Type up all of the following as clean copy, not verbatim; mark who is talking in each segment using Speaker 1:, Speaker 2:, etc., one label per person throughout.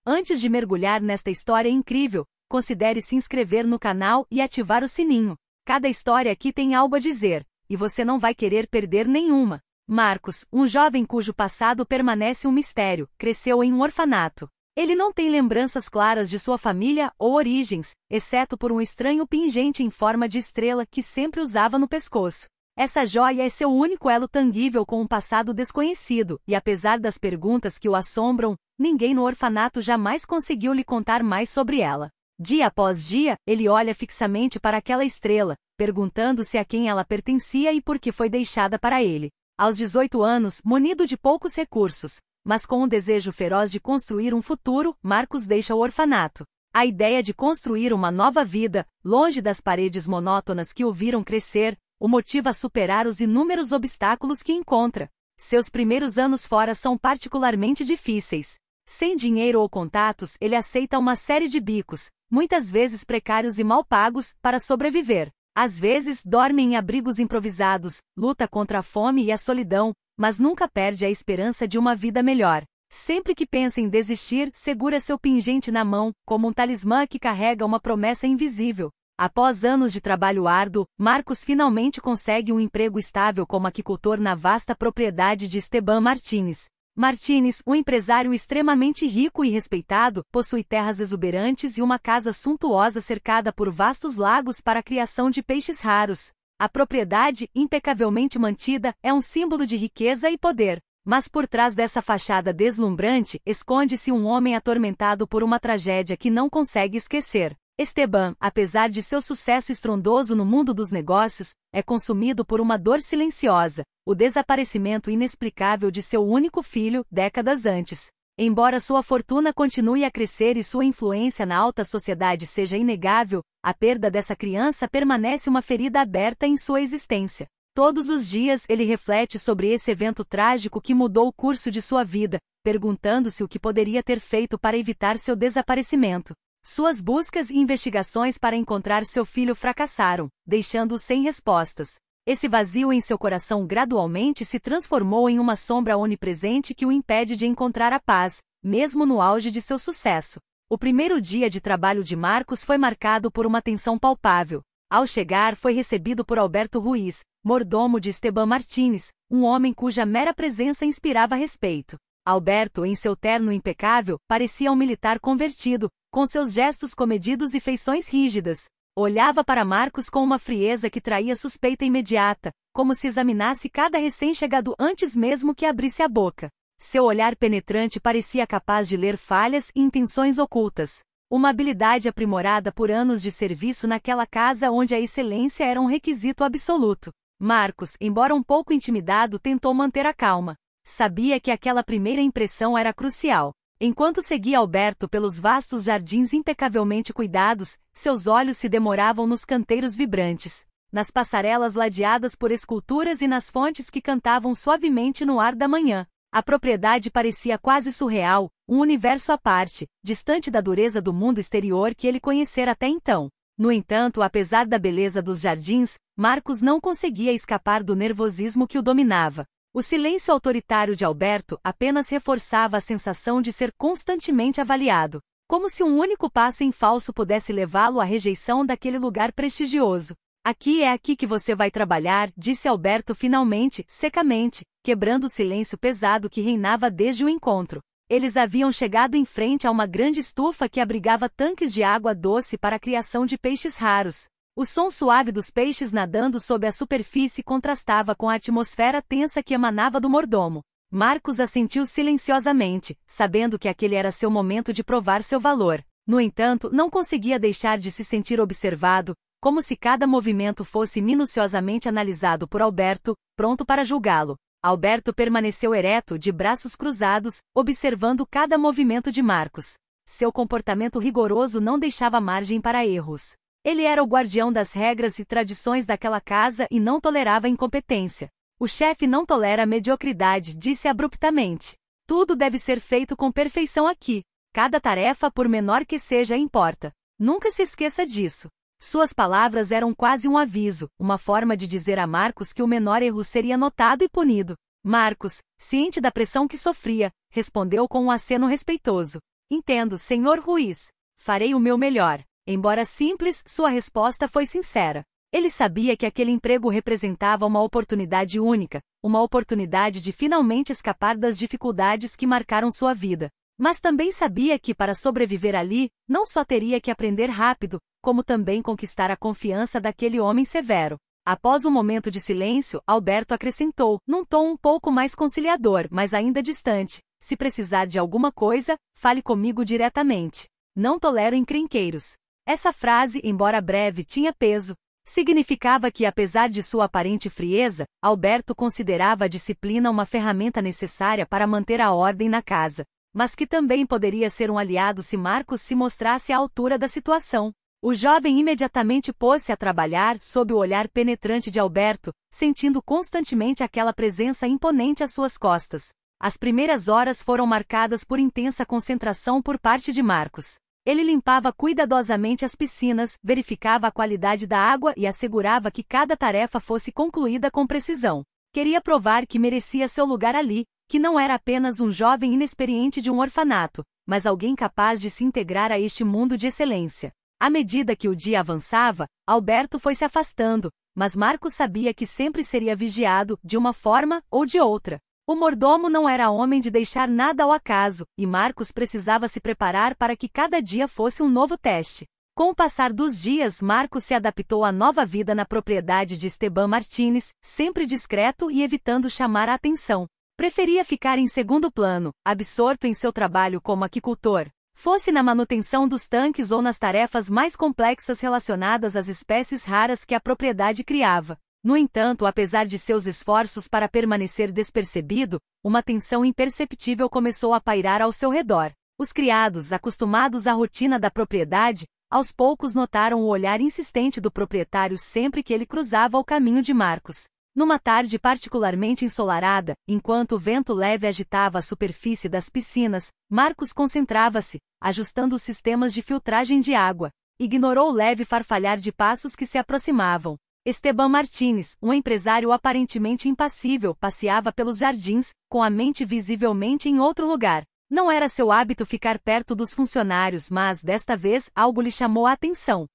Speaker 1: Antes de mergulhar nesta história incrível, considere se inscrever no canal e ativar o sininho. Cada história aqui tem algo a dizer, e você não vai querer perder nenhuma. Marcos, um jovem cujo passado permanece um mistério, cresceu em um orfanato. Ele não tem lembranças claras de sua família ou origens, exceto por um estranho pingente em forma de estrela que sempre usava no pescoço. Essa joia é seu único elo tangível com um passado desconhecido, e apesar das perguntas que o assombram, ninguém no orfanato jamais conseguiu lhe contar mais sobre ela. Dia após dia, ele olha fixamente para aquela estrela, perguntando-se a quem ela pertencia e por que foi deixada para ele. Aos 18 anos, munido de poucos recursos, mas com um desejo feroz de construir um futuro, Marcos deixa o orfanato. A ideia de construir uma nova vida, longe das paredes monótonas que o viram crescer, o motiva a superar os inúmeros obstáculos que encontra. Seus primeiros anos fora são particularmente difíceis. Sem dinheiro ou contatos, ele aceita uma série de bicos, muitas vezes precários e mal pagos, para sobreviver. Às vezes, dorme em abrigos improvisados, luta contra a fome e a solidão, mas nunca perde a esperança de uma vida melhor. Sempre que pensa em desistir, segura seu pingente na mão, como um talismã que carrega uma promessa invisível. Após anos de trabalho árduo, Marcos finalmente consegue um emprego estável como aquicultor na vasta propriedade de Esteban Martínez. Martínez, um empresário extremamente rico e respeitado, possui terras exuberantes e uma casa suntuosa cercada por vastos lagos para a criação de peixes raros. A propriedade, impecavelmente mantida, é um símbolo de riqueza e poder. Mas por trás dessa fachada deslumbrante, esconde-se um homem atormentado por uma tragédia que não consegue esquecer. Esteban, apesar de seu sucesso estrondoso no mundo dos negócios, é consumido por uma dor silenciosa, o desaparecimento inexplicável de seu único filho, décadas antes. Embora sua fortuna continue a crescer e sua influência na alta sociedade seja inegável, a perda dessa criança permanece uma ferida aberta em sua existência. Todos os dias ele reflete sobre esse evento trágico que mudou o curso de sua vida, perguntando-se o que poderia ter feito para evitar seu desaparecimento. Suas buscas e investigações para encontrar seu filho fracassaram, deixando-o sem respostas. Esse vazio em seu coração gradualmente se transformou em uma sombra onipresente que o impede de encontrar a paz, mesmo no auge de seu sucesso. O primeiro dia de trabalho de Marcos foi marcado por uma tensão palpável. Ao chegar, foi recebido por Alberto Ruiz, mordomo de Esteban Martínez, um homem cuja mera presença inspirava respeito. Alberto, em seu terno impecável, parecia um militar convertido, com seus gestos comedidos e feições rígidas. Olhava para Marcos com uma frieza que traía suspeita imediata, como se examinasse cada recém-chegado antes mesmo que abrisse a boca. Seu olhar penetrante parecia capaz de ler falhas e intenções ocultas. Uma habilidade aprimorada por anos de serviço naquela casa onde a excelência era um requisito absoluto. Marcos, embora um pouco intimidado, tentou manter a calma. Sabia que aquela primeira impressão era crucial. Enquanto seguia Alberto pelos vastos jardins impecavelmente cuidados, seus olhos se demoravam nos canteiros vibrantes, nas passarelas ladeadas por esculturas e nas fontes que cantavam suavemente no ar da manhã. A propriedade parecia quase surreal, um universo à parte, distante da dureza do mundo exterior que ele conhecera até então. No entanto, apesar da beleza dos jardins, Marcos não conseguia escapar do nervosismo que o dominava. O silêncio autoritário de Alberto apenas reforçava a sensação de ser constantemente avaliado, como se um único passo em falso pudesse levá-lo à rejeição daquele lugar prestigioso. "Aqui é aqui que você vai trabalhar", disse Alberto finalmente, secamente, quebrando o silêncio pesado que reinava desde o encontro. Eles haviam chegado em frente a uma grande estufa que abrigava tanques de água doce para a criação de peixes raros. O som suave dos peixes nadando sob a superfície contrastava com a atmosfera tensa que emanava do mordomo. Marcos assentiu silenciosamente, sabendo que aquele era seu momento de provar seu valor. No entanto, não conseguia deixar de se sentir observado, como se cada movimento fosse minuciosamente analisado por Alberto, pronto para julgá-lo. Alberto permaneceu ereto, de braços cruzados, observando cada movimento de Marcos. Seu comportamento rigoroso não deixava margem para erros. Ele era o guardião das regras e tradições daquela casa e não tolerava incompetência. "O chefe não tolera mediocridade", disse abruptamente. "Tudo deve ser feito com perfeição aqui. Cada tarefa, por menor que seja, importa. Nunca se esqueça disso." Suas palavras eram quase um aviso, uma forma de dizer a Marcos que o menor erro seria notado e punido. Marcos, ciente da pressão que sofria, respondeu com um aceno respeitoso. Entendo, Senhor Ruiz. Farei o meu melhor. Embora simples, sua resposta foi sincera. Ele sabia que aquele emprego representava uma oportunidade única, uma oportunidade de finalmente escapar das dificuldades que marcaram sua vida. Mas também sabia que, para sobreviver ali, não só teria que aprender rápido, como também conquistar a confiança daquele homem severo. Após um momento de silêncio, Alberto acrescentou, num tom um pouco mais conciliador, mas ainda distante: se precisar de alguma coisa, fale comigo diretamente. Não tolero encrenqueiros. Essa frase, embora breve, tinha peso. Significava que, apesar de sua aparente frieza, Alberto considerava a disciplina uma ferramenta necessária para manter a ordem na casa, mas que também poderia ser um aliado se Marcos se mostrasse à altura da situação. O jovem imediatamente pôs-se a trabalhar sob o olhar penetrante de Alberto, sentindo constantemente aquela presença imponente às suas costas. As primeiras horas foram marcadas por intensa concentração por parte de Marcos. Ele limpava cuidadosamente as piscinas, verificava a qualidade da água e assegurava que cada tarefa fosse concluída com precisão. Queria provar que merecia seu lugar ali, que não era apenas um jovem inexperiente de um orfanato, mas alguém capaz de se integrar a este mundo de excelência. À medida que o dia avançava, Alberto foi se afastando, mas Marcos sabia que sempre seria vigiado, de uma forma ou de outra. O mordomo não era homem de deixar nada ao acaso, e Marcos precisava se preparar para que cada dia fosse um novo teste. Com o passar dos dias, Marcos se adaptou à nova vida na propriedade de Esteban Martínez, sempre discreto e evitando chamar a atenção. Preferia ficar em segundo plano, absorto em seu trabalho como aquicultor, fosse na manutenção dos tanques ou nas tarefas mais complexas relacionadas às espécies raras que a propriedade criava. No entanto, apesar de seus esforços para permanecer despercebido, uma tensão imperceptível começou a pairar ao seu redor. Os criados, acostumados à rotina da propriedade, aos poucos notaram o olhar insistente do proprietário sempre que ele cruzava o caminho de Marcos. Numa tarde particularmente ensolarada, enquanto o vento leve agitava a superfície das piscinas, Marcos concentrava-se, ajustando os sistemas de filtragem de água. Ignorou o leve farfalhar de passos que se aproximavam. Esteban Martínez, um empresário aparentemente impassível, passeava pelos jardins, com a mente visivelmente em outro lugar. Não era seu hábito ficar perto dos funcionários, mas, desta vez, algo lhe chamou a atenção.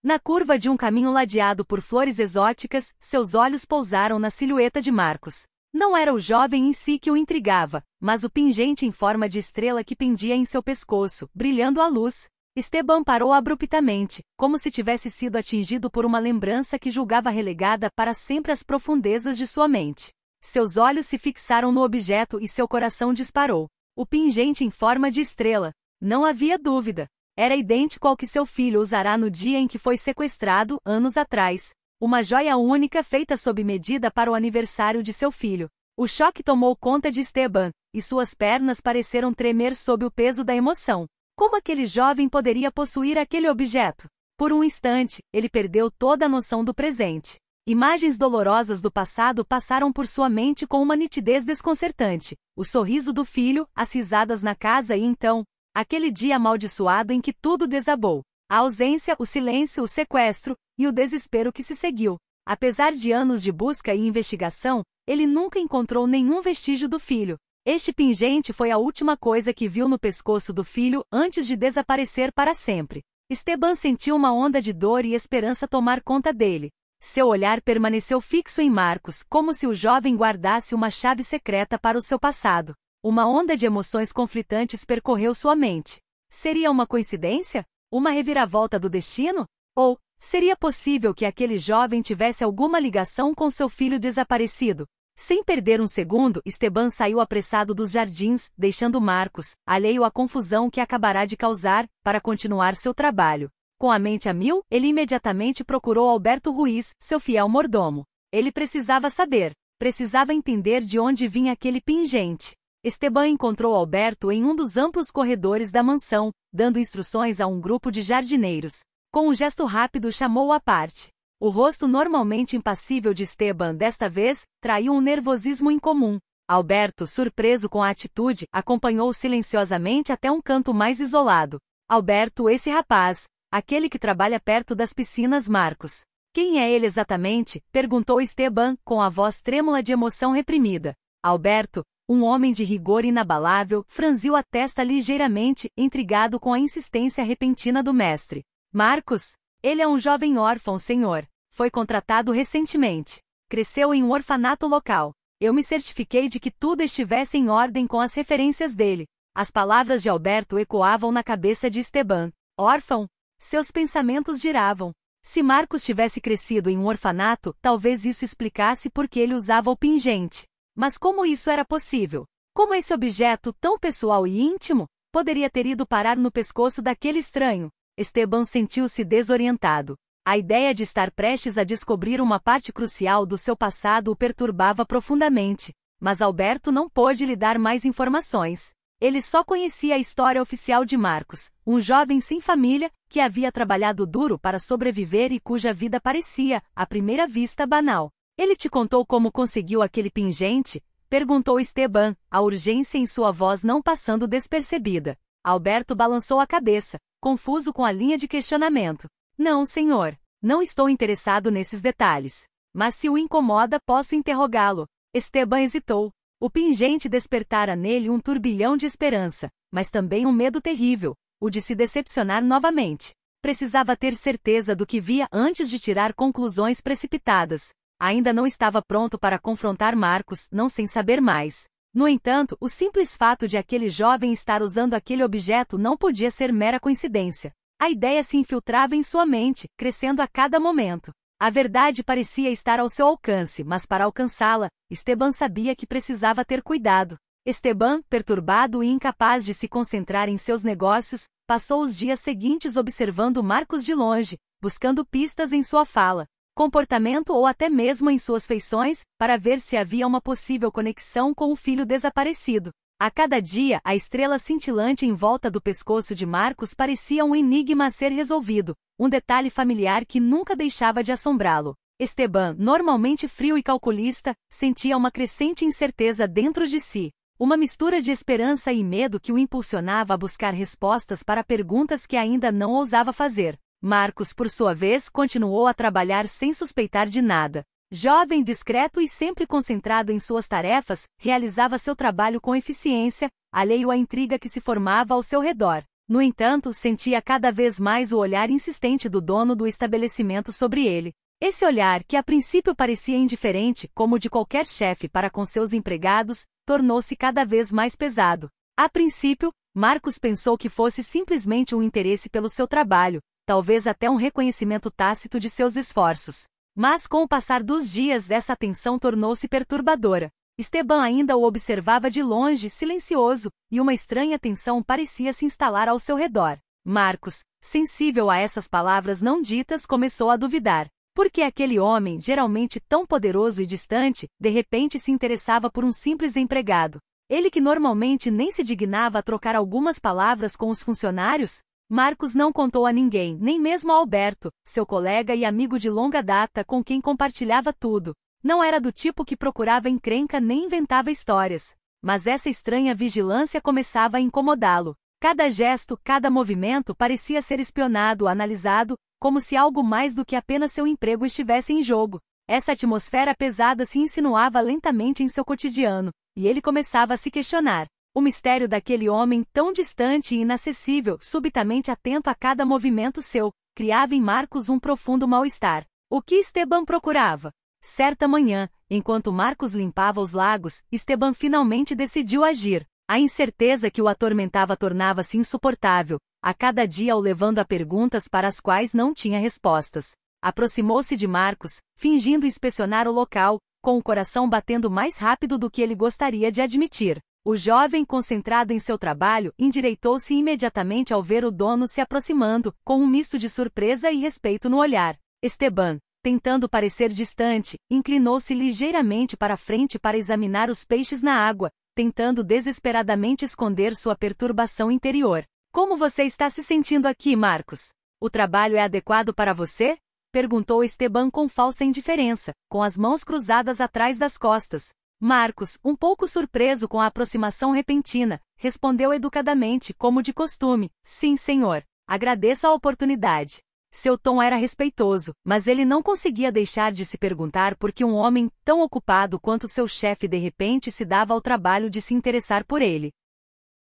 Speaker 1: Na curva de um caminho ladeado por flores exóticas, seus olhos pousaram na silhueta de Marcos. Não era o jovem em si que o intrigava, mas o pingente em forma de estrela que pendia em seu pescoço, brilhando à luz. Esteban parou abruptamente, como se tivesse sido atingido por uma lembrança que julgava relegada para sempre às profundezas de sua mente. Seus olhos se fixaram no objeto e seu coração disparou. O pingente em forma de estrela. Não havia dúvida. Era idêntico ao que seu filho usará no dia em que foi sequestrado, anos atrás. Uma joia única feita sob medida para o aniversário de seu filho. O choque tomou conta de Esteban, e suas pernas pareceram tremer sob o peso da emoção. Como aquele jovem poderia possuir aquele objeto? Por um instante, ele perdeu toda a noção do presente. Imagens dolorosas do passado passaram por sua mente com uma nitidez desconcertante. O sorriso do filho, as risadas na casa e então, aquele dia amaldiçoado em que tudo desabou. A ausência, o silêncio, o sequestro, e o desespero que se seguiu. Apesar de anos de busca e investigação, ele nunca encontrou nenhum vestígio do filho. Este pingente foi a última coisa que viu no pescoço do filho antes de desaparecer para sempre. Esteban sentiu uma onda de dor e esperança tomar conta dele. Seu olhar permaneceu fixo em Marcos, como se o jovem guardasse uma chave secreta para o seu passado. Uma onda de emoções conflitantes percorreu sua mente. Seria uma coincidência? Uma reviravolta do destino? Ou, seria possível que aquele jovem tivesse alguma ligação com seu filho desaparecido? Sem perder um segundo, Esteban saiu apressado dos jardins, deixando Marcos, alheio à confusão que acabará de causar, para continuar seu trabalho. Com a mente a mil, ele imediatamente procurou Alberto Ruiz, seu fiel mordomo. Ele precisava saber, precisava entender de onde vinha aquele pingente. Esteban encontrou Alberto em um dos amplos corredores da mansão, dando instruções a um grupo de jardineiros. Com um gesto rápido chamou-o à parte. O rosto normalmente impassível de Esteban desta vez, traiu um nervosismo incomum. Alberto, surpreso com a atitude, acompanhou-o silenciosamente até um canto mais isolado. Alberto, esse rapaz, aquele que trabalha perto das piscinas Marcos. Quem é ele exatamente? Perguntou Esteban, com a voz trêmula de emoção reprimida. Alberto, Um homem de rigor inabalável franziu a testa ligeiramente, intrigado com a insistência repentina do mestre. Marcos? Ele é um jovem órfão, senhor. Foi contratado recentemente. Cresceu em um orfanato local. Eu me certifiquei de que tudo estivesse em ordem com as referências dele. As palavras de Alberto ecoavam na cabeça de Esteban. Órfão? Seus pensamentos giravam. Se Marcos tivesse crescido em um orfanato, talvez isso explicasse por que ele usava o pingente. Mas como isso era possível? Como esse objeto, tão pessoal e íntimo, poderia ter ido parar no pescoço daquele estranho? Esteban sentiu-se desorientado. A ideia de estar prestes a descobrir uma parte crucial do seu passado o perturbava profundamente. Mas Alberto não pôde lhe dar mais informações. Ele só conhecia a história oficial de Marcos, um jovem sem família, que havia trabalhado duro para sobreviver e cuja vida parecia, à primeira vista, banal. Ele te contou como conseguiu aquele pingente? Perguntou Esteban, a urgência em sua voz não passando despercebida. Alberto balançou a cabeça, confuso com a linha de questionamento. Não, senhor. Não estou interessado nesses detalhes. Mas se o incomoda, posso interrogá-lo. Esteban hesitou. O pingente despertara nele um turbilhão de esperança, mas também um medo terrível, o de se decepcionar novamente. Precisava ter certeza do que via antes de tirar conclusões precipitadas. Ainda não estava pronto para confrontar Marcos, não sem saber mais. No entanto, o simples fato de aquele jovem estar usando aquele objeto não podia ser mera coincidência. A ideia se infiltrava em sua mente, crescendo a cada momento. A verdade parecia estar ao seu alcance, mas para alcançá-la, Esteban sabia que precisava ter cuidado. Esteban, perturbado e incapaz de se concentrar em seus negócios, passou os dias seguintes observando Marcos de longe, buscando pistas em sua fala, comportamento ou até mesmo em suas feições, para ver se havia uma possível conexão com o filho desaparecido. A cada dia, a estrela cintilante em volta do pescoço de Marcos parecia um enigma a ser resolvido, um detalhe familiar que nunca deixava de assombrá-lo. Esteban, normalmente frio e calculista, sentia uma crescente incerteza dentro de si, uma mistura de esperança e medo que o impulsionava a buscar respostas para perguntas que ainda não ousava fazer. Marcos, por sua vez, continuou a trabalhar sem suspeitar de nada. Jovem, discreto e sempre concentrado em suas tarefas, realizava seu trabalho com eficiência, alheio à intriga que se formava ao seu redor. No entanto, sentia cada vez mais o olhar insistente do dono do estabelecimento sobre ele. Esse olhar, que a princípio parecia indiferente, como o de qualquer chefe para com seus empregados, tornou-se cada vez mais pesado. A princípio, Marcos pensou que fosse simplesmente um interesse pelo seu trabalho, talvez até um reconhecimento tácito de seus esforços. Mas com o passar dos dias essa tensão tornou-se perturbadora. Esteban ainda o observava de longe, silencioso, e uma estranha tensão parecia se instalar ao seu redor. Marcos, sensível a essas palavras não ditas, começou a duvidar. Por que aquele homem, geralmente tão poderoso e distante, de repente se interessava por um simples empregado? Ele que normalmente nem se dignava a trocar algumas palavras com os funcionários? Marcos não contou a ninguém, nem mesmo a Alberto, seu colega e amigo de longa data com quem compartilhava tudo. Não era do tipo que procurava encrenca nem inventava histórias. Mas essa estranha vigilância começava a incomodá-lo. Cada gesto, cada movimento parecia ser espionado, analisado, como se algo mais do que apenas seu emprego estivesse em jogo. Essa atmosfera pesada se insinuava lentamente em seu cotidiano, e ele começava a se questionar. O mistério daquele homem tão distante e inacessível, subitamente atento a cada movimento seu, criava em Marcos um profundo mal-estar. O que Esteban procurava? Certa manhã, enquanto Marcos limpava os lagos, Esteban finalmente decidiu agir. A incerteza que o atormentava tornava-se insuportável, a cada dia o levando a perguntas para as quais não tinha respostas. Aproximou-se de Marcos, fingindo inspecionar o local, com o coração batendo mais rápido do que ele gostaria de admitir. O jovem, concentrado em seu trabalho, endireitou-se imediatamente ao ver o dono se aproximando, com um misto de surpresa e respeito no olhar. Esteban, tentando parecer distante, inclinou-se ligeiramente para frente para examinar os peixes na água, tentando desesperadamente esconder sua perturbação interior. Como você está se sentindo aqui, Marcos? O trabalho é adequado para você? Perguntou Esteban com falsa indiferença, com as mãos cruzadas atrás das costas. Marcos, um pouco surpreso com a aproximação repentina, respondeu educadamente, como de costume: sim, senhor. Agradeço a oportunidade. Seu tom era respeitoso, mas ele não conseguia deixar de se perguntar por que um homem tão ocupado quanto seu chefe de repente se dava ao trabalho de se interessar por ele.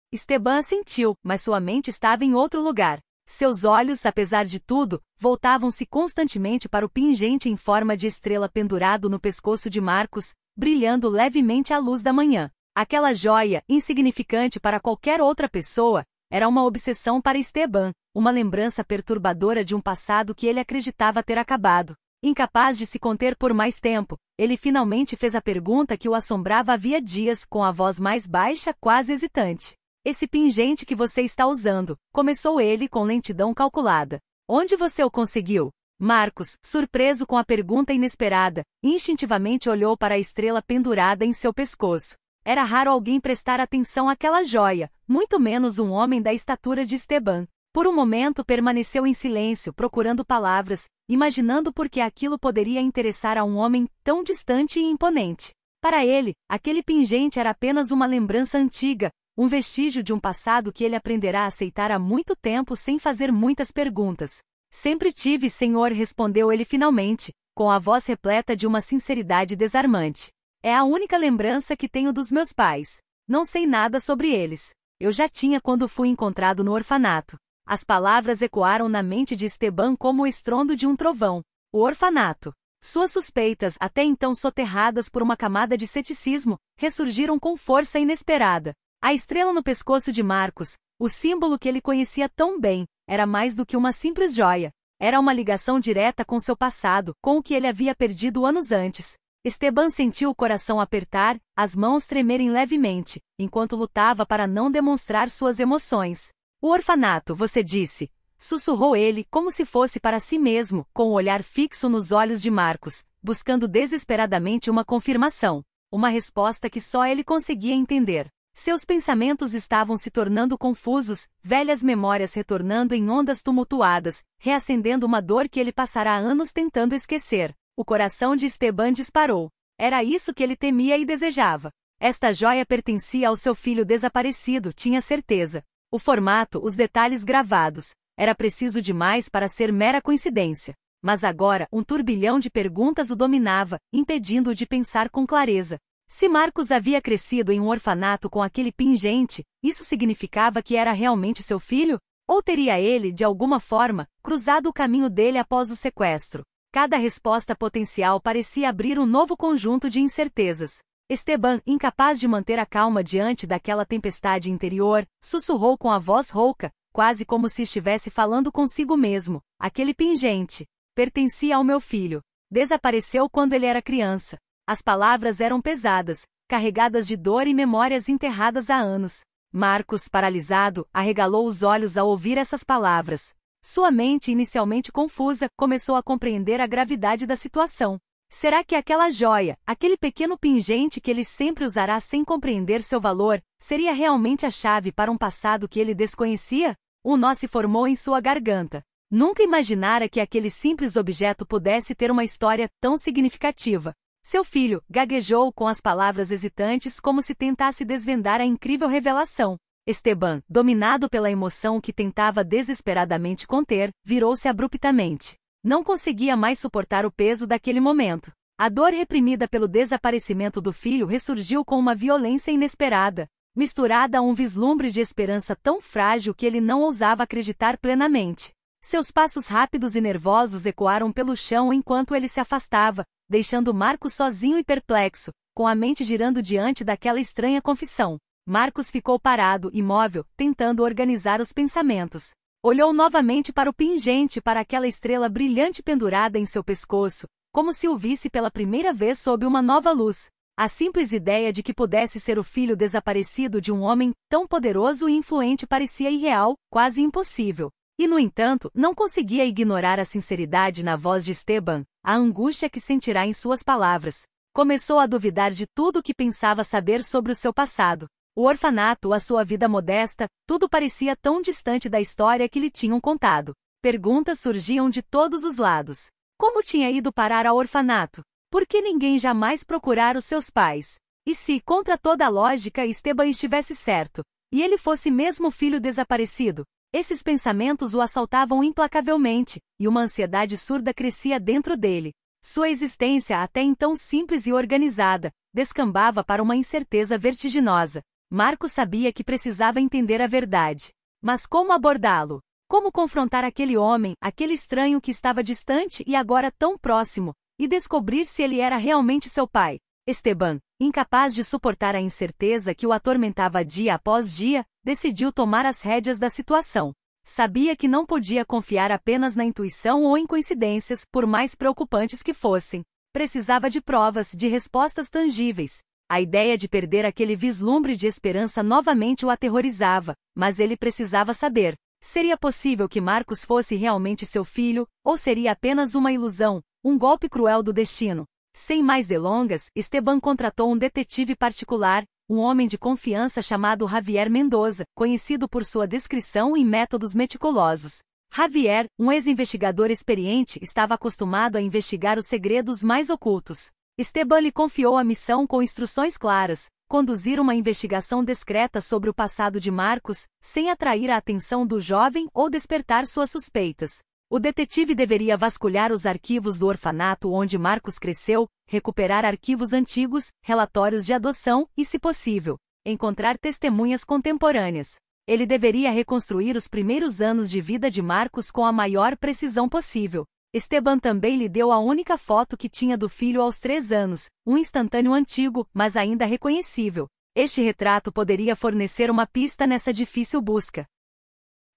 Speaker 1: Esteban assentiu, mas sua mente estava em outro lugar. Seus olhos, apesar de tudo, voltavam-se constantemente para o pingente em forma de estrela pendurado no pescoço de Marcos, brilhando levemente à luz da manhã. Aquela joia, insignificante para qualquer outra pessoa, era uma obsessão para Esteban, uma lembrança perturbadora de um passado que ele acreditava ter acabado. Incapaz de se conter por mais tempo, ele finalmente fez a pergunta que o assombrava havia dias com a voz mais baixa, quase hesitante. Esse pingente que você está usando, começou ele com lentidão calculada. Onde você o conseguiu? Marcos, surpreso com a pergunta inesperada, instintivamente olhou para a estrela pendurada em seu pescoço. Era raro alguém prestar atenção àquela joia, muito menos um homem da estatura de Esteban. Por um momento permaneceu em silêncio, procurando palavras, imaginando por que aquilo poderia interessar a um homem tão distante e imponente. Para ele, aquele pingente era apenas uma lembrança antiga, um vestígio de um passado que ele aprenderá a aceitar há muito tempo sem fazer muitas perguntas. Sempre tive, senhor, respondeu ele finalmente, com a voz repleta de uma sinceridade desarmante. É a única lembrança que tenho dos meus pais. Não sei nada sobre eles. Eu já tinha quando fui encontrado no orfanato. As palavras ecoaram na mente de Esteban como o estrondo de um trovão. O orfanato. Suas suspeitas, até então soterradas por uma camada de ceticismo, ressurgiram com força inesperada. A estrela no pescoço de Marcos, o símbolo que ele conhecia tão bem, era mais do que uma simples joia. Era uma ligação direta com seu passado, com o que ele havia perdido anos antes. Esteban sentiu o coração apertar, as mãos tremerem levemente, enquanto lutava para não demonstrar suas emoções. O orfanato, você disse, sussurrou ele como se fosse para si mesmo, com o olhar fixo nos olhos de Marcos, buscando desesperadamente uma confirmação. Uma resposta que só ele conseguia entender. Seus pensamentos estavam se tornando confusos, velhas memórias retornando em ondas tumultuadas, reacendendo uma dor que ele passará anos tentando esquecer. O coração de Esteban disparou. Era isso que ele temia e desejava. Esta joia pertencia ao seu filho desaparecido, tinha certeza. O formato, os detalhes gravados. Era preciso demais para ser mera coincidência. Mas agora, um turbilhão de perguntas o dominava, impedindo-o de pensar com clareza. Se Marcos havia crescido em um orfanato com aquele pingente, isso significava que era realmente seu filho? Ou teria ele, de alguma forma, cruzado o caminho dele após o sequestro? Cada resposta potencial parecia abrir um novo conjunto de incertezas. Esteban, incapaz de manter a calma diante daquela tempestade interior, sussurrou com a voz rouca, quase como se estivesse falando consigo mesmo. Aquele pingente pertencia ao meu filho. Desapareceu quando ele era criança. As palavras eram pesadas, carregadas de dor e memórias enterradas há anos. Marcos, paralisado, arregalou os olhos ao ouvir essas palavras. Sua mente, inicialmente confusa, começou a compreender a gravidade da situação. Será que aquela joia, aquele pequeno pingente que ele sempre usará sem compreender seu valor, seria realmente a chave para um passado que ele desconhecia? Um nó se formou em sua garganta. Nunca imaginara que aquele simples objeto pudesse ter uma história tão significativa. Seu filho gaguejou com as palavras hesitantes como se tentasse desvendar a incrível revelação. Esteban, dominado pela emoção que tentava desesperadamente conter, virou-se abruptamente. Não conseguia mais suportar o peso daquele momento. A dor reprimida pelo desaparecimento do filho ressurgiu com uma violência inesperada, misturada a um vislumbre de esperança tão frágil que ele não ousava acreditar plenamente. Seus passos rápidos e nervosos ecoaram pelo chão enquanto ele se afastava, deixando Marcos sozinho e perplexo, com a mente girando diante daquela estranha confissão. Marcos ficou parado, imóvel, tentando organizar os pensamentos. Olhou novamente para o pingente, para aquela estrela brilhante pendurada em seu pescoço, como se o visse pela primeira vez sob uma nova luz. A simples ideia de que pudesse ser o filho desaparecido de um homem tão poderoso e influente parecia irreal, quase impossível. E, no entanto, não conseguia ignorar a sinceridade na voz de Esteban, a angústia que sentirá em suas palavras. Começou a duvidar de tudo o que pensava saber sobre o seu passado. O orfanato, a sua vida modesta, tudo parecia tão distante da história que lhe tinham contado. Perguntas surgiam de todos os lados. Como tinha ido parar ao orfanato? Por que ninguém jamais procurara os seus pais? E se, contra toda a lógica, Esteban estivesse certo, e ele fosse mesmo o filho desaparecido? Esses pensamentos o assaltavam implacavelmente, e uma ansiedade surda crescia dentro dele. Sua existência, até então simples e organizada, descambava para uma incerteza vertiginosa. Marcos sabia que precisava entender a verdade. Mas como abordá-lo? Como confrontar aquele homem, aquele estranho que estava distante e agora tão próximo, e descobrir se ele era realmente seu pai? Esteban, incapaz de suportar a incerteza que o atormentava dia após dia, decidiu tomar as rédeas da situação. Sabia que não podia confiar apenas na intuição ou em coincidências, por mais preocupantes que fossem. Precisava de provas, de respostas tangíveis. A ideia de perder aquele vislumbre de esperança novamente o aterrorizava, mas ele precisava saber. Seria possível que Marcos fosse realmente seu filho, ou seria apenas uma ilusão, um golpe cruel do destino? Sem mais delongas, Esteban contratou um detetive particular, um homem de confiança chamado Javier Mendoza, conhecido por sua descrição e métodos meticulosos. Javier, um ex-investigador experiente, estava acostumado a investigar os segredos mais ocultos. Esteban lhe confiou a missão com instruções claras: conduzir uma investigação discreta sobre o passado de Marcos, sem atrair a atenção do jovem ou despertar suas suspeitas. O detetive deveria vasculhar os arquivos do orfanato onde Marcos cresceu, recuperar arquivos antigos, relatórios de adoção e, se possível, encontrar testemunhas contemporâneas. Ele deveria reconstruir os primeiros anos de vida de Marcos com a maior precisão possível. Esteban também lhe deu a única foto que tinha do filho aos 3 anos, um instantâneo antigo, mas ainda reconhecível. Este retrato poderia fornecer uma pista nessa difícil busca.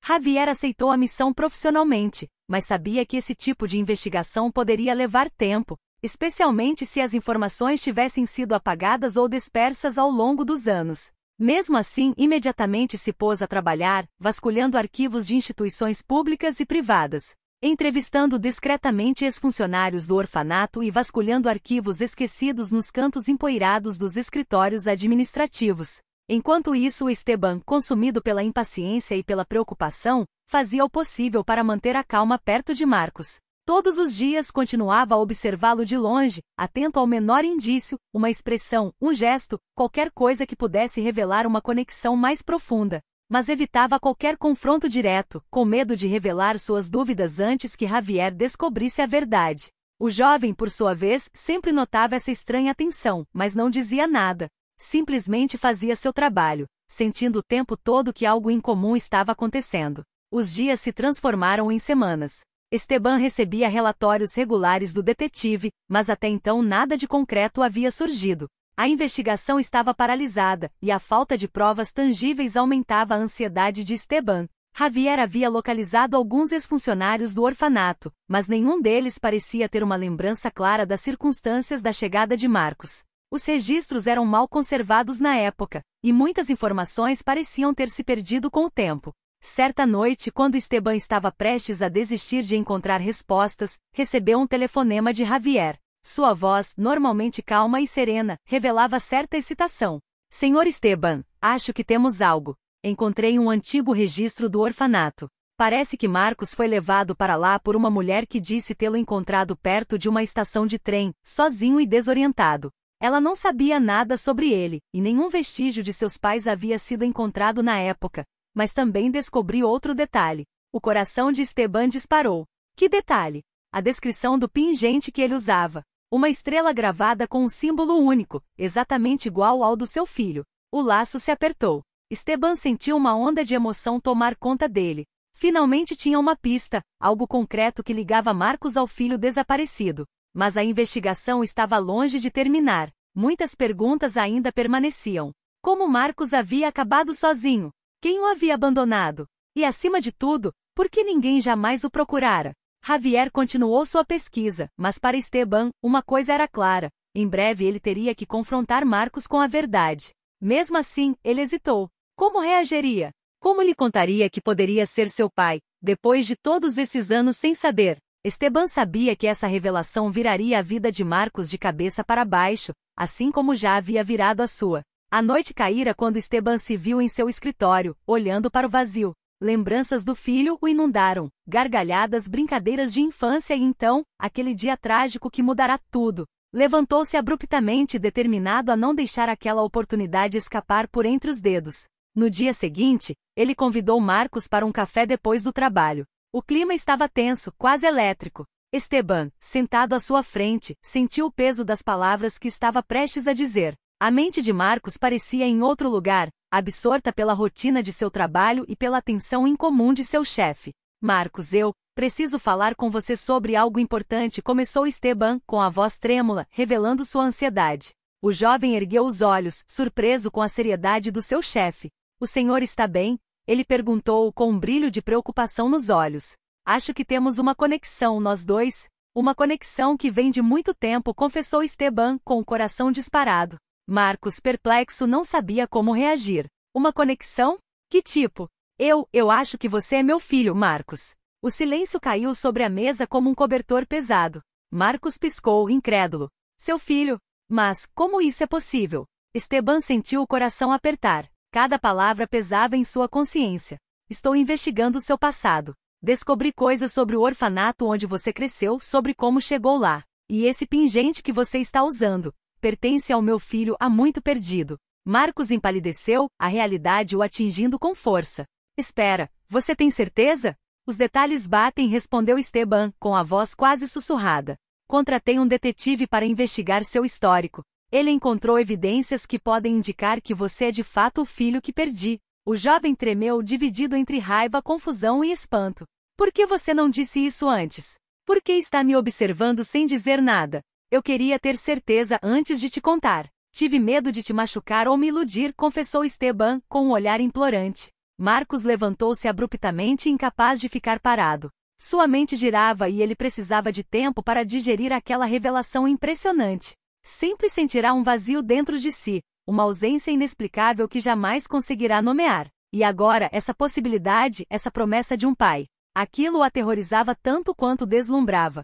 Speaker 1: Javier aceitou a missão profissionalmente, mas sabia que esse tipo de investigação poderia levar tempo, especialmente se as informações tivessem sido apagadas ou dispersas ao longo dos anos. Mesmo assim, imediatamente se pôs a trabalhar, vasculhando arquivos de instituições públicas e privadas, entrevistando discretamente ex-funcionários do orfanato e vasculhando arquivos esquecidos nos cantos empoeirados dos escritórios administrativos. Enquanto isso, Esteban, consumido pela impaciência e pela preocupação, fazia o possível para manter a calma perto de Marcos. Todos os dias continuava a observá-lo de longe, atento ao menor indício, uma expressão, um gesto, qualquer coisa que pudesse revelar uma conexão mais profunda. Mas evitava qualquer confronto direto, com medo de revelar suas dúvidas antes que Javier descobrisse a verdade. O jovem, por sua vez, sempre notava essa estranha tensão, mas não dizia nada. Simplesmente fazia seu trabalho, sentindo o tempo todo que algo incomum estava acontecendo. Os dias se transformaram em semanas. Esteban recebia relatórios regulares do detetive, mas até então nada de concreto havia surgido. A investigação estava paralisada, e a falta de provas tangíveis aumentava a ansiedade de Esteban. Javier havia localizado alguns ex-funcionários do orfanato, mas nenhum deles parecia ter uma lembrança clara das circunstâncias da chegada de Marcos. Os registros eram mal conservados na época, e muitas informações pareciam ter se perdido com o tempo. Certa noite, quando Esteban estava prestes a desistir de encontrar respostas, recebeu um telefonema de Javier. Sua voz, normalmente calma e serena, revelava certa excitação. Senhor Esteban, acho que temos algo. Encontrei um antigo registro do orfanato. Parece que Marcos foi levado para lá por uma mulher que disse tê-lo encontrado perto de uma estação de trem, sozinho e desorientado. Ela não sabia nada sobre ele, e nenhum vestígio de seus pais havia sido encontrado na época. Mas também descobri outro detalhe. O coração de Esteban disparou. Que detalhe? A descrição do pingente que ele usava. Uma estrela gravada com um símbolo único, exatamente igual ao do seu filho. O laço se apertou. Esteban sentiu uma onda de emoção tomar conta dele. Finalmente tinha uma pista, algo concreto que ligava Marcos ao filho desaparecido. Mas a investigação estava longe de terminar. Muitas perguntas ainda permaneciam. Como Marcos havia acabado sozinho? Quem o havia abandonado? E, acima de tudo, por que ninguém jamais o procurara? Javier continuou sua pesquisa, mas para Esteban, uma coisa era clara: em breve ele teria que confrontar Marcos com a verdade. Mesmo assim, ele hesitou. Como reagiria? Como lhe contaria que poderia ser seu pai, depois de todos esses anos sem saber? Esteban sabia que essa revelação viraria a vida de Marcos de cabeça para baixo, assim como já havia virado a sua. A noite caíra quando Esteban se viu em seu escritório, olhando para o vazio. Lembranças do filho o inundaram, gargalhadas, brincadeiras de infância e então, aquele dia trágico que mudará tudo. Levantou-se abruptamente, determinado a não deixar aquela oportunidade escapar por entre os dedos. No dia seguinte, ele convidou Marcos para um café depois do trabalho. O clima estava tenso, quase elétrico. Esteban, sentado à sua frente, sentiu o peso das palavras que estava prestes a dizer. A mente de Marcos parecia em outro lugar, absorta pela rotina de seu trabalho e pela atenção incomum de seu chefe. Marcos, eu preciso falar com você sobre algo importante, começou Esteban, com a voz trêmula, revelando sua ansiedade. O jovem ergueu os olhos, surpreso com a seriedade do seu chefe. O senhor está bem? Ele perguntou com um brilho de preocupação nos olhos. Acho que temos uma conexão, nós dois. Uma conexão que vem de muito tempo, confessou Esteban, com o coração disparado. Marcos, perplexo, não sabia como reagir. Uma conexão? Que tipo? Eu acho que você é meu filho, Marcos. O silêncio caiu sobre a mesa como um cobertor pesado. Marcos piscou, incrédulo. Seu filho? Mas, como isso é possível? Esteban sentiu o coração apertar. Cada palavra pesava em sua consciência. Estou investigando seu passado. Descobri coisas sobre o orfanato onde você cresceu, sobre como chegou lá. E esse pingente que você está usando pertence ao meu filho há muito perdido. Marcos empalideceu, a realidade o atingindo com força. Espera, você tem certeza? Os detalhes batem, respondeu Esteban, com a voz quase sussurrada. Contratei um detetive para investigar seu histórico. Ele encontrou evidências que podem indicar que você é de fato o filho que perdi. O jovem tremeu, dividido entre raiva, confusão e espanto. Por que você não disse isso antes? Por que está me observando sem dizer nada? Eu queria ter certeza antes de te contar. Tive medo de te machucar ou me iludir, confessou Esteban, com um olhar implorante. Marcos levantou-se abruptamente, incapaz de ficar parado. Sua mente girava e ele precisava de tempo para digerir aquela revelação impressionante. Sempre sentirá um vazio dentro de si, uma ausência inexplicável que jamais conseguirá nomear. E agora, essa possibilidade, essa promessa de um pai. Aquilo o aterrorizava tanto quanto deslumbrava.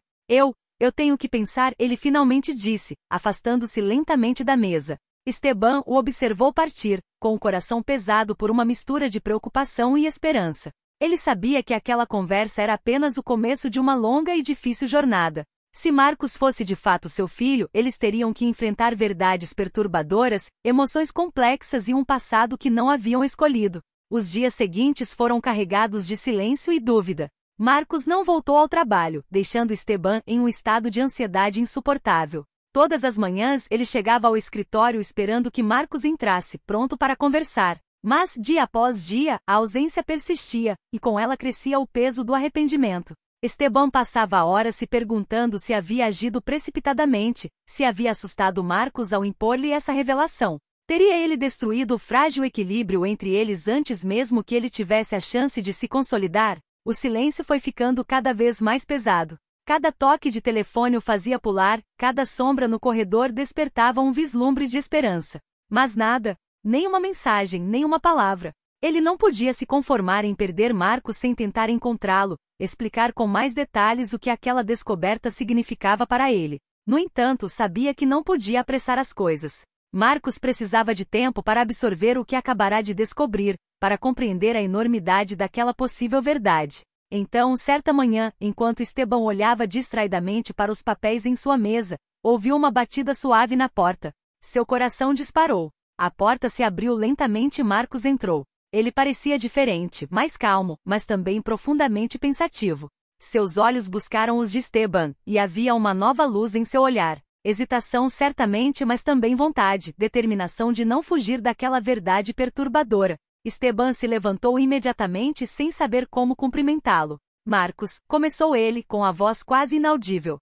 Speaker 1: Eu tenho que pensar, ele finalmente disse, afastando-se lentamente da mesa. Esteban o observou partir, com o coração pesado por uma mistura de preocupação e esperança. Ele sabia que aquela conversa era apenas o começo de uma longa e difícil jornada. Se Marcos fosse de fato seu filho, eles teriam que enfrentar verdades perturbadoras, emoções complexas e um passado que não haviam escolhido. Os dias seguintes foram carregados de silêncio e dúvida. Marcos não voltou ao trabalho, deixando Esteban em um estado de ansiedade insuportável. Todas as manhãs ele chegava ao escritório esperando que Marcos entrasse, pronto para conversar. Mas, dia após dia, a ausência persistia, e com ela crescia o peso do arrependimento. Esteban passava horas se perguntando se havia agido precipitadamente, se havia assustado Marcos ao impor-lhe essa revelação. Teria ele destruído o frágil equilíbrio entre eles antes mesmo que ele tivesse a chance de se consolidar? O silêncio foi ficando cada vez mais pesado. Cada toque de telefone o fazia pular, cada sombra no corredor despertava um vislumbre de esperança. Mas nada, nem uma mensagem, nem uma palavra. Ele não podia se conformar em perder Marcos sem tentar encontrá-lo, explicar com mais detalhes o que aquela descoberta significava para ele. No entanto, sabia que não podia apressar as coisas. Marcos precisava de tempo para absorver o que acabará de descobrir, para compreender a enormidade daquela possível verdade. Então, certa manhã, enquanto Esteban olhava distraidamente para os papéis em sua mesa, ouviu uma batida suave na porta. Seu coração disparou. A porta se abriu lentamente e Marcos entrou. Ele parecia diferente, mais calmo, mas também profundamente pensativo. Seus olhos buscaram os de Esteban, e havia uma nova luz em seu olhar. Hesitação certamente, mas também vontade, determinação de não fugir daquela verdade perturbadora. Esteban se levantou imediatamente sem saber como cumprimentá-lo. Marcos, começou ele, com a voz quase inaudível.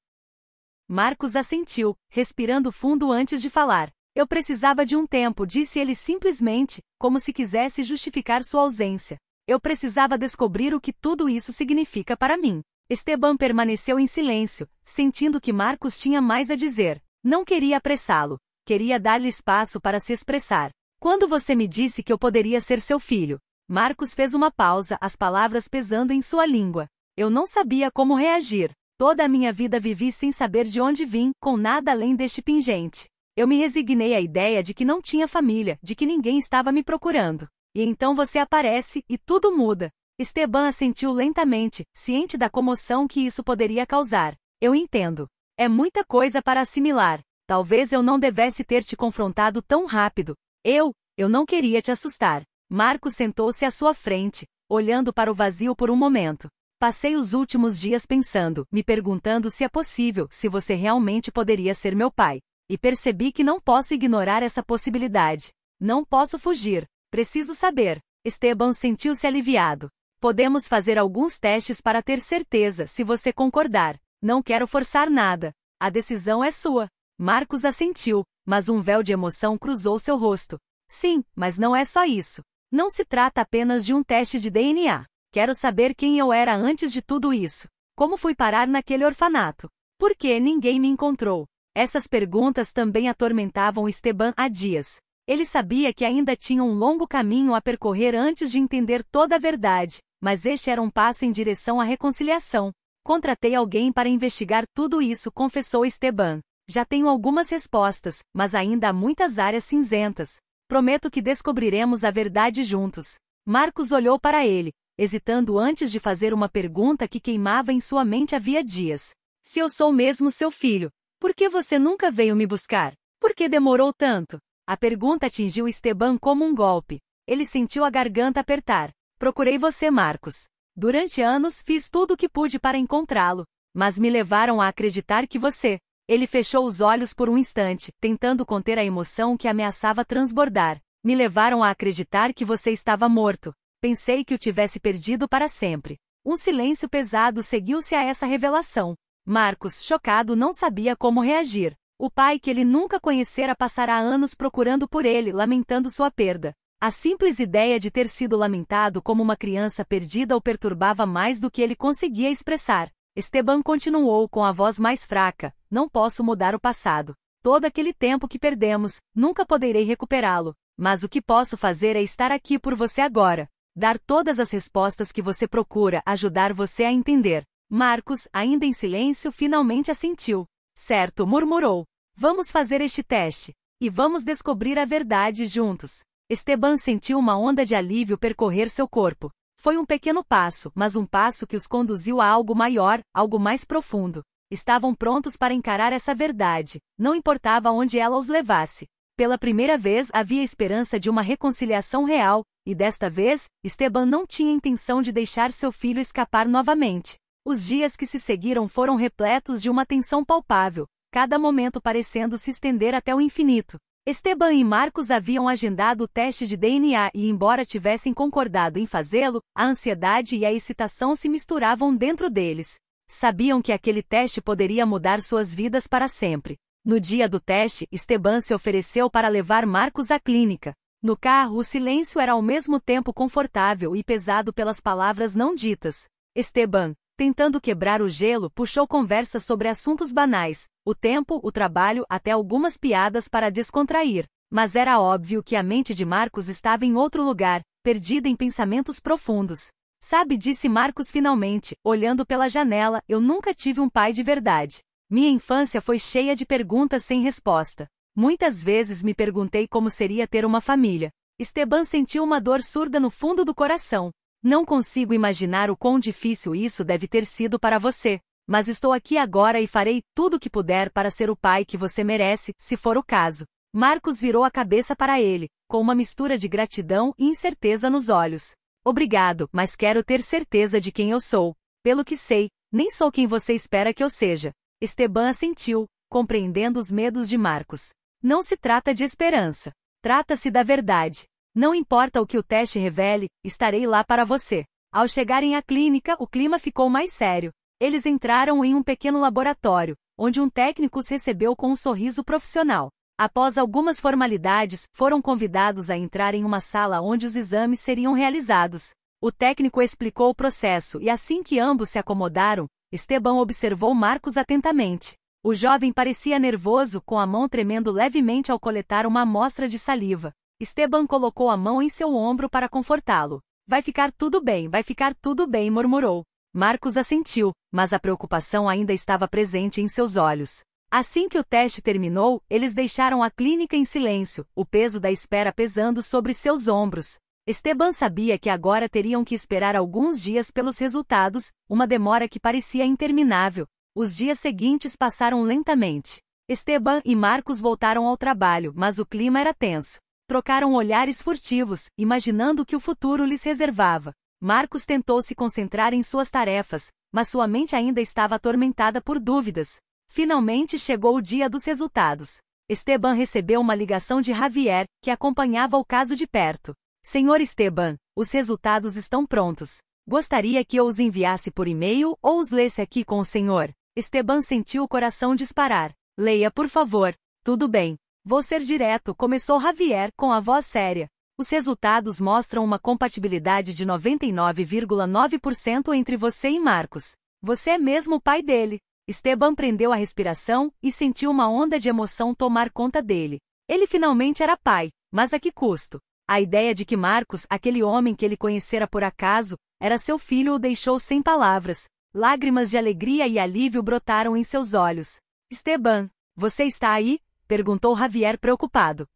Speaker 1: Marcos assentiu, respirando fundo antes de falar. Eu precisava de um tempo, disse ele simplesmente, como se quisesse justificar sua ausência. Eu precisava descobrir o que tudo isso significa para mim. Esteban permaneceu em silêncio, sentindo que Marcos tinha mais a dizer. Não queria apressá-lo. Queria dar-lhe espaço para se expressar. Quando você me disse que eu poderia ser seu filho? Marcos fez uma pausa, as palavras pesando em sua língua. Eu não sabia como reagir. Toda a minha vida vivi sem saber de onde vim, com nada além deste pingente. Eu me resignei à ideia de que não tinha família, de que ninguém estava me procurando. E então você aparece, e tudo muda. Esteban assentiu lentamente, ciente da comoção que isso poderia causar. Eu entendo. É muita coisa para assimilar. Talvez eu não devesse ter te confrontado tão rápido. Eu não queria te assustar. Marcos sentou-se à sua frente, olhando para o vazio por um momento. Passei os últimos dias pensando, me perguntando se é possível, se você realmente poderia ser meu pai. E percebi que não posso ignorar essa possibilidade. Não posso fugir. Preciso saber. Esteban sentiu-se aliviado. Podemos fazer alguns testes para ter certeza, se você concordar. Não quero forçar nada. A decisão é sua. Marcos assentiu, mas um véu de emoção cruzou seu rosto. Sim, mas não é só isso. Não se trata apenas de um teste de DNA. Quero saber quem eu era antes de tudo isso. Como fui parar naquele orfanato? Por que ninguém me encontrou? Essas perguntas também atormentavam Esteban há dias. Ele sabia que ainda tinha um longo caminho a percorrer antes de entender toda a verdade, mas este era um passo em direção à reconciliação. Contratei alguém para investigar tudo isso, confessou Esteban. Já tenho algumas respostas, mas ainda há muitas áreas cinzentas. Prometo que descobriremos a verdade juntos. Marcos olhou para ele, hesitando antes de fazer uma pergunta que queimava em sua mente havia dias. Se eu sou mesmo seu filho, por que você nunca veio me buscar? Por que demorou tanto? A pergunta atingiu Esteban como um golpe. Ele sentiu a garganta apertar. Procurei você, Marcos. Durante anos fiz tudo o que pude para encontrá-lo, mas me levaram a acreditar que você... Ele fechou os olhos por um instante, tentando conter a emoção que ameaçava transbordar. Me levaram a acreditar que você estava morto. Pensei que o tivesse perdido para sempre. Um silêncio pesado seguiu-se a essa revelação. Marcos, chocado, não sabia como reagir. O pai que ele nunca conhecera passará anos procurando por ele, lamentando sua perda. A simples ideia de ter sido lamentado como uma criança perdida o perturbava mais do que ele conseguia expressar. Esteban continuou com a voz mais fraca. Não posso mudar o passado. Todo aquele tempo que perdemos, nunca poderei recuperá-lo. Mas o que posso fazer é estar aqui por você agora. Dar todas as respostas que você procura, ajudar você a entender. Marcos, ainda em silêncio, finalmente assentiu. Certo, murmurou. Vamos fazer este teste. E vamos descobrir a verdade juntos. Esteban sentiu uma onda de alívio percorrer seu corpo. Foi um pequeno passo, mas um passo que os conduziu a algo maior, algo mais profundo. Estavam prontos para encarar essa verdade, não importava onde ela os levasse. Pela primeira vez havia esperança de uma reconciliação real, e desta vez, Esteban não tinha intenção de deixar seu filho escapar novamente. Os dias que se seguiram foram repletos de uma tensão palpável, cada momento parecendo se estender até o infinito. Esteban e Marcos haviam agendado o teste de DNA e, embora tivessem concordado em fazê-lo, a ansiedade e a excitação se misturavam dentro deles. Sabiam que aquele teste poderia mudar suas vidas para sempre. No dia do teste, Esteban se ofereceu para levar Marcos à clínica. No carro, o silêncio era ao mesmo tempo confortável e pesado pelas palavras não ditas. Esteban, tentando quebrar o gelo, puxou conversas sobre assuntos banais, o tempo, o trabalho, até algumas piadas para descontrair. Mas era óbvio que a mente de Marcos estava em outro lugar, perdida em pensamentos profundos. Sabe, disse Marcos finalmente, olhando pela janela, eu nunca tive um pai de verdade. Minha infância foi cheia de perguntas sem resposta. Muitas vezes me perguntei como seria ter uma família. Esteban sentiu uma dor surda no fundo do coração. Não consigo imaginar o quão difícil isso deve ter sido para você. Mas estou aqui agora e farei tudo o que puder para ser o pai que você merece, se for o caso. Marcos virou a cabeça para ele, com uma mistura de gratidão e incerteza nos olhos. Obrigado, mas quero ter certeza de quem eu sou. Pelo que sei, nem sou quem você espera que eu seja. Esteban assentiu, compreendendo os medos de Marcos. Não se trata de esperança. Trata-se da verdade. Não importa o que o teste revele, estarei lá para você. Ao chegarem à clínica, o clima ficou mais sério. Eles entraram em um pequeno laboratório, onde um técnico os recebeu com um sorriso profissional. Após algumas formalidades, foram convidados a entrar em uma sala onde os exames seriam realizados. O técnico explicou o processo e assim que ambos se acomodaram, Esteban observou Marcos atentamente. O jovem parecia nervoso, com a mão tremendo levemente ao coletar uma amostra de saliva. Esteban colocou a mão em seu ombro para confortá-lo. Vai ficar tudo bem, murmurou. Marcos assentiu, mas a preocupação ainda estava presente em seus olhos. Assim que o teste terminou, eles deixaram a clínica em silêncio, o peso da espera pesando sobre seus ombros. Esteban sabia que agora teriam que esperar alguns dias pelos resultados, uma demora que parecia interminável. Os dias seguintes passaram lentamente. Esteban e Marcos voltaram ao trabalho, mas o clima era tenso. Trocaram olhares furtivos, imaginando o que o futuro lhes reservava. Marcos tentou se concentrar em suas tarefas, mas sua mente ainda estava atormentada por dúvidas. Finalmente chegou o dia dos resultados. Esteban recebeu uma ligação de Javier, que acompanhava o caso de perto. Senhor Esteban, os resultados estão prontos. Gostaria que eu os enviasse por e-mail ou os lesse aqui com o senhor? Esteban sentiu o coração disparar. Leia, por favor. Tudo bem. Vou ser direto, começou Javier com a voz séria. Os resultados mostram uma compatibilidade de 99,9% entre você e Marcos. Você é mesmo o pai dele. Esteban prendeu a respiração e sentiu uma onda de emoção tomar conta dele. Ele finalmente era pai, mas a que custo? A ideia de que Marcos, aquele homem que ele conhecera por acaso, era seu filho o deixou sem palavras. Lágrimas de alegria e alívio brotaram em seus olhos. Esteban, você está aí? Perguntou Javier preocupado.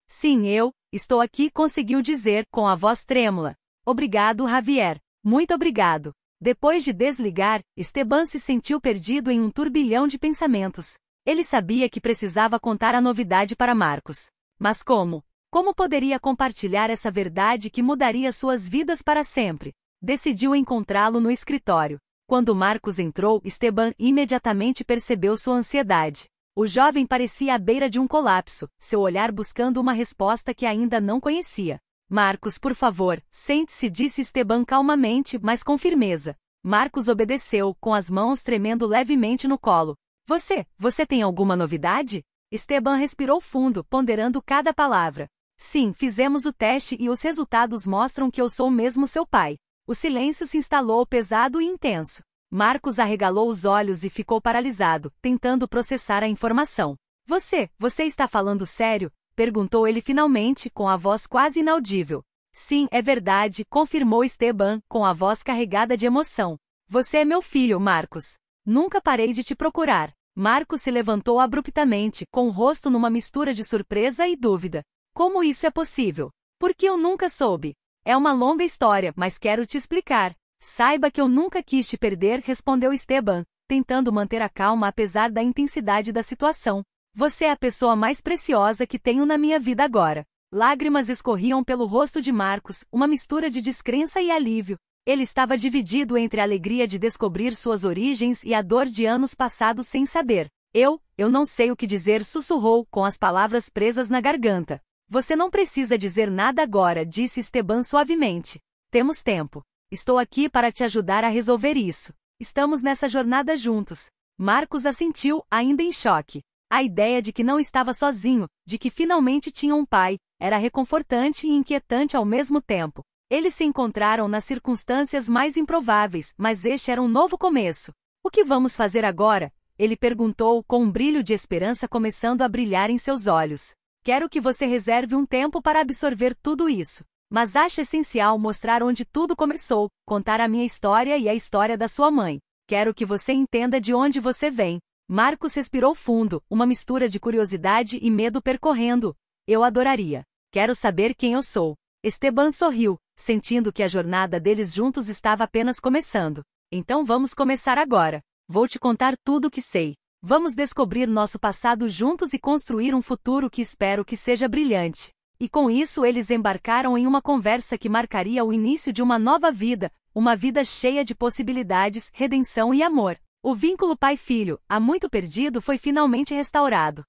Speaker 1: Sim, eu estou aqui, conseguiu dizer, com a voz trêmula. Obrigado, Javier. Muito obrigado. Depois de desligar, Esteban se sentiu perdido em um turbilhão de pensamentos. Ele sabia que precisava contar a novidade para Marcos. Mas como? Como poderia compartilhar essa verdade que mudaria suas vidas para sempre? Decidiu encontrá-lo no escritório. Quando Marcos entrou, Esteban imediatamente percebeu sua ansiedade. O jovem parecia à beira de um colapso, seu olhar buscando uma resposta que ainda não conhecia. Marcos, por favor, sente-se, disse Esteban calmamente, mas com firmeza. Marcos obedeceu, com as mãos tremendo levemente no colo. Você tem alguma novidade? Esteban respirou fundo, ponderando cada palavra. Sim, fizemos o teste e os resultados mostram que eu sou mesmo seu pai. O silêncio se instalou pesado e intenso. Marcos arregalou os olhos e ficou paralisado, tentando processar a informação. Você está falando sério? Perguntou ele finalmente, com a voz quase inaudível. Sim, é verdade, confirmou Esteban, com a voz carregada de emoção. Você é meu filho, Marcos. Nunca parei de te procurar. Marcos se levantou abruptamente, com o rosto numa mistura de surpresa e dúvida. Como isso é possível? Por que eu nunca soube? É uma longa história, mas quero te explicar. Saiba que eu nunca quis te perder, respondeu Esteban, tentando manter a calma apesar da intensidade da situação. Você é a pessoa mais preciosa que tenho na minha vida agora. Lágrimas escorriam pelo rosto de Marcos, uma mistura de descrença e alívio. Ele estava dividido entre a alegria de descobrir suas origens e a dor de anos passados sem saber. Eu não sei o que dizer, sussurrou, com as palavras presas na garganta. Você não precisa dizer nada agora, disse Esteban suavemente. Temos tempo. Estou aqui para te ajudar a resolver isso. Estamos nessa jornada juntos. Marcos assentiu, ainda em choque. A ideia de que não estava sozinho, de que finalmente tinha um pai, era reconfortante e inquietante ao mesmo tempo. Eles se encontraram nas circunstâncias mais improváveis, mas este era um novo começo. O que vamos fazer agora? Ele perguntou, com um brilho de esperança começando a brilhar em seus olhos. Quero que você reserve um tempo para absorver tudo isso. Mas acho essencial mostrar onde tudo começou, contar a minha história e a história da sua mãe. Quero que você entenda de onde você vem. Marcos respirou fundo, uma mistura de curiosidade e medo percorrendo. Eu adoraria. Quero saber quem eu sou. Esteban sorriu, sentindo que a jornada deles juntos estava apenas começando. Então vamos começar agora. Vou te contar tudo o que sei. Vamos descobrir nosso passado juntos e construir um futuro que espero que seja brilhante. E com isso eles embarcaram em uma conversa que marcaria o início de uma nova vida, uma vida cheia de possibilidades, redenção e amor. O vínculo pai-filho, há muito perdido, foi finalmente restaurado.